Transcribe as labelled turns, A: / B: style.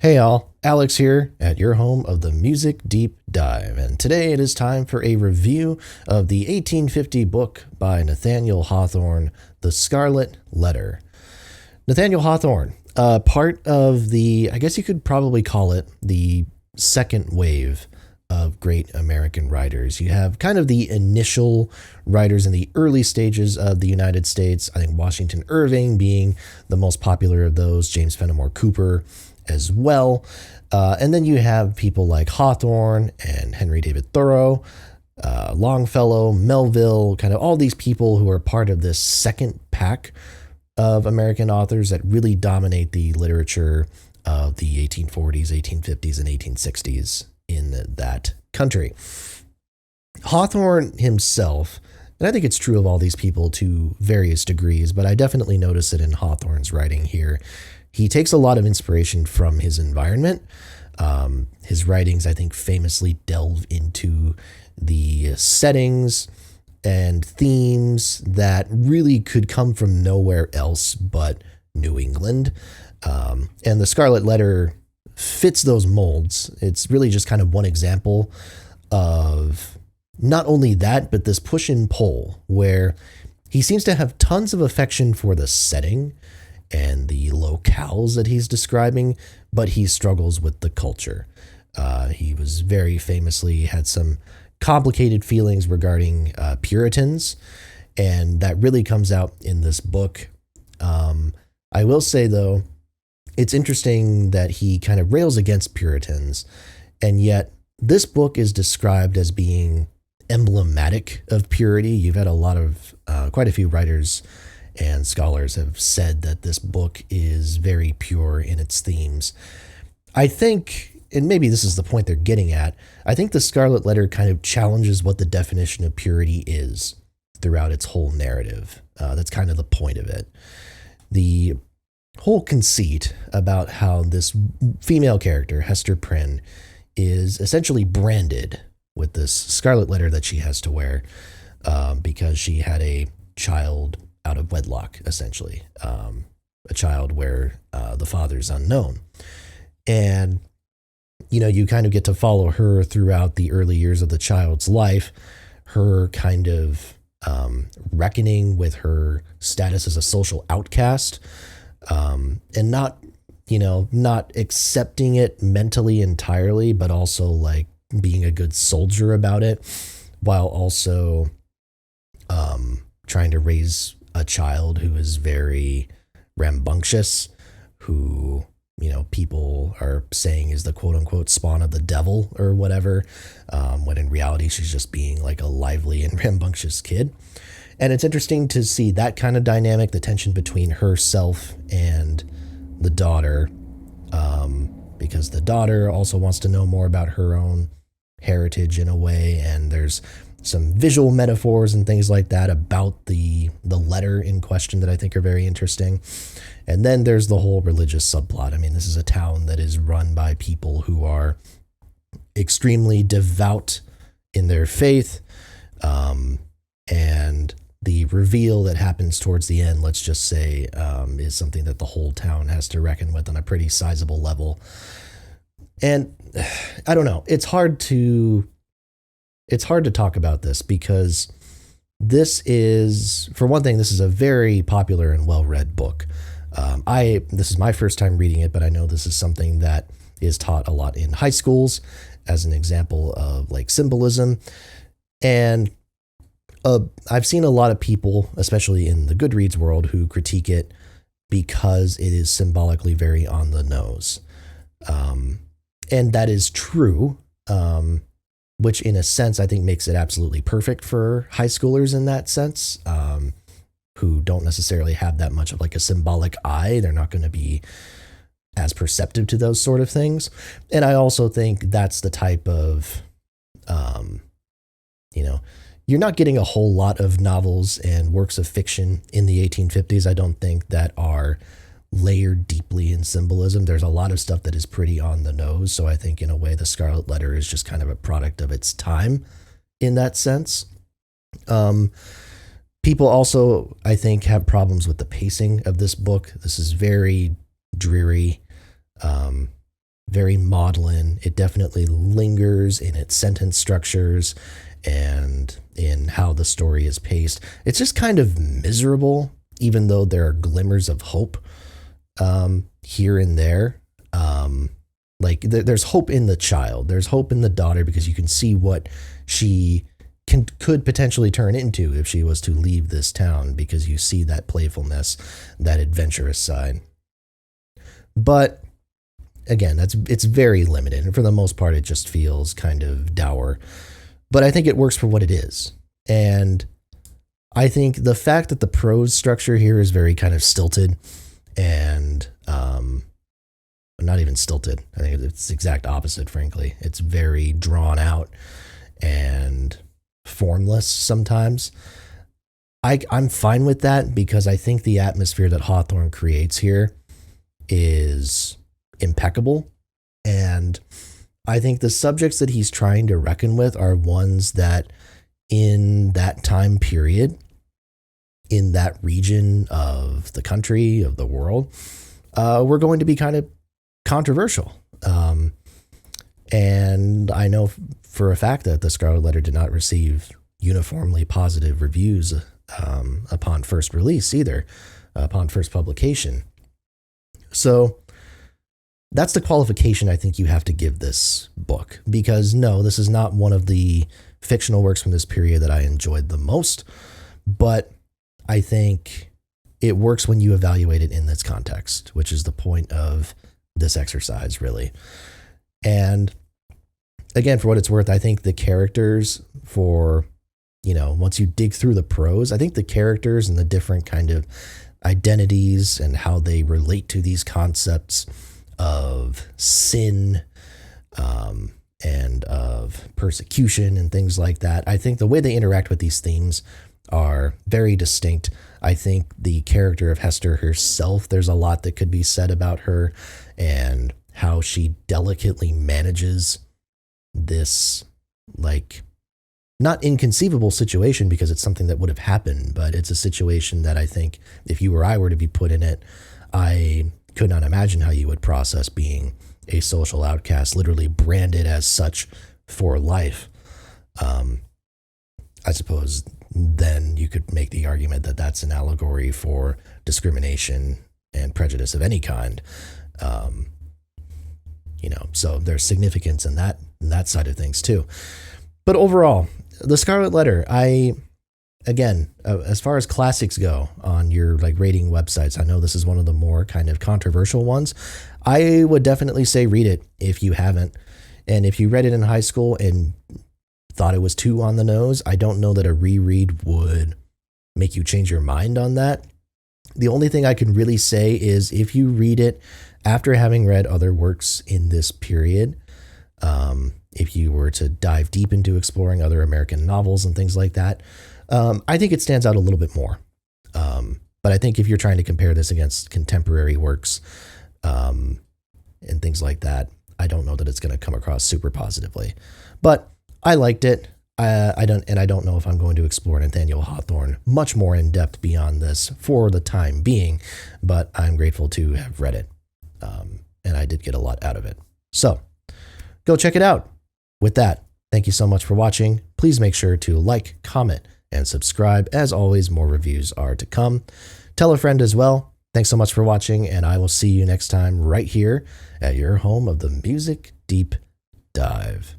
A: Hey all, Alex here at your home of the Music Deep Dive, and today it is time for a review of the 1850 book by Nathaniel Hawthorne, The Scarlet Letter. Nathaniel Hawthorne, part of I guess you could probably call it the second wave of great American writers. You have kind of the initial writers in the early stages of the United States. I think Washington Irving being the most popular of those, James Fenimore Cooper as well. And then you have people like Hawthorne and Henry David Thoreau, Longfellow, Melville, kind of all these people who are part of this second pack of American authors that really dominate the literature of the 1840s, 1850s, and 1860s in that country. Hawthorne himself, and I think it's true of all these people to various degrees, but I definitely notice it in Hawthorne's writing here. He takes a lot of inspiration from his environment. His writings, I think, famously delve into the settings and themes that really could come from nowhere else but New England. And the Scarlet Letter fits those molds. It's really just kind of one example of not only that, but this push and pull where he seems to have tons of affection for the setting and the locales that he's describing, but he struggles with the culture. He was very famously had some complicated feelings regarding Puritans, and that really comes out in this book. I will say, though, it's interesting that he kind of rails against Puritans, and yet this book is described as being emblematic of purity. You've had quite a few writers and scholars have said that this book is very pure in its themes. I think, and maybe this is the point they're getting at, I think the Scarlet Letter kind of challenges what the definition of purity is throughout its whole narrative. That's kind of the point of it. The whole conceit about how this female character, Hester Prynne, is essentially branded with this scarlet letter that she has to wear because she had a child out of wedlock, essentially, a child where the father's unknown. And, you kind of get to follow her throughout the early years of the child's life, her kind of reckoning with her status as a social outcast, and not accepting it mentally entirely, but also like being a good soldier about it, while also trying to raise a child who is very rambunctious, who, people are saying is the quote unquote spawn of the devil or whatever, when in reality she's just being like a lively and rambunctious kid. And it's interesting to see that kind of dynamic, the tension between herself and the daughter, because the daughter also wants to know more about her own heritage in a way, and there's some visual metaphors and things like that about the letter in question that I think are very interesting. And then there's the whole religious subplot. I mean, this is a town that is run by people who are extremely devout in their faith, and the reveal that happens towards the end, let's just say, is something that the whole town has to reckon with on a pretty sizable level. And I don't know, it's hard to talk about this because this is, for one thing, this is a very popular and well-read book. This is my first time reading it, but I know this is something that is taught a lot in high schools as an example of like symbolism. And I've seen a lot of people, especially in the Goodreads world, who critique it because it is symbolically very on the nose. And that is true, which in a sense I think makes it absolutely perfect for high schoolers in that sense, who don't necessarily have that much of like a symbolic eye. They're not going to be as perceptive to those sort of things. And I also think that's the type of, you're not getting a whole lot of novels and works of fiction in the 1850s, I don't think, that are layered deeply in symbolism. There's a lot of stuff that is pretty on the nose. So I think in a way, the Scarlet Letter is just kind of a product of its time in that sense. People also, I think, have problems with the pacing of this book. This is very dreary. very maudlin. It definitely lingers in its sentence structures and in how the story is paced. It's just kind of miserable, even though there are glimmers of hope here and there. There's hope in the child. There's hope in the daughter because you can see what she could potentially turn into if she was to leave this town, because you see that playfulness, that adventurous side. But again, it's very limited, and for the most part, it just feels kind of dour. But I think it works for what it is. And I think the fact that the prose structure here is very kind of stilted and not even stilted. I think it's the exact opposite, frankly. It's very drawn out and formless sometimes. I'm fine with that because I think the atmosphere that Hawthorne creates here is impeccable. And I think the subjects that he's trying to reckon with are ones that in that time period, in that region of the country, of the world, were going to be kind of controversial. And I know for a fact that the Scarlet Letter did not receive uniformly positive reviews upon first release either, upon first publication. So that's the qualification I think you have to give this book, because no, this is not one of the fictional works from this period that I enjoyed the most, but I think it works when you evaluate it in this context, which is the point of this exercise, really. And again, for what it's worth, I think the characters once you dig through the prose, I think the characters and the different kind of identities and how they relate to these concepts of sin and of persecution and things like that, I think the way they interact with these themes are very distinct. I think the character of Hester herself, there's a lot that could be said about her and how she delicately manages this, not inconceivable situation, because it's something that would have happened, but it's a situation that I think if you or I were to be put in it, I could not imagine how you would process being a social outcast, literally branded as such for life. I suppose then you could make the argument that that's an allegory for discrimination and prejudice of any kind. So there's significance in that side of things too. But overall, the Scarlet Letter, as far as classics go on your rating websites, I know this is one of the more kind of controversial ones. I would definitely say read it if you haven't. And if you read it in high school and thought it was too on the nose, I don't know that a reread would make you change your mind on that. The only thing I can really say is if you read it after having read other works in this period, if you were to dive deep into exploring other American novels and things like that, I think it stands out a little bit more. But I think if you're trying to compare this against contemporary works and things like that, I don't know that it's going to come across super positively. But I liked it. I don't know if I'm going to explore Nathaniel Hawthorne much more in depth beyond this for the time being, but I'm grateful to have read it. And I did get a lot out of it. So go check it out. With that, thank you so much for watching. Please make sure to like, comment, and subscribe. As always, more reviews are to come. Tell a friend as well. Thanks so much for watching, and I will see you next time right here at your home of the Music Deep Dive.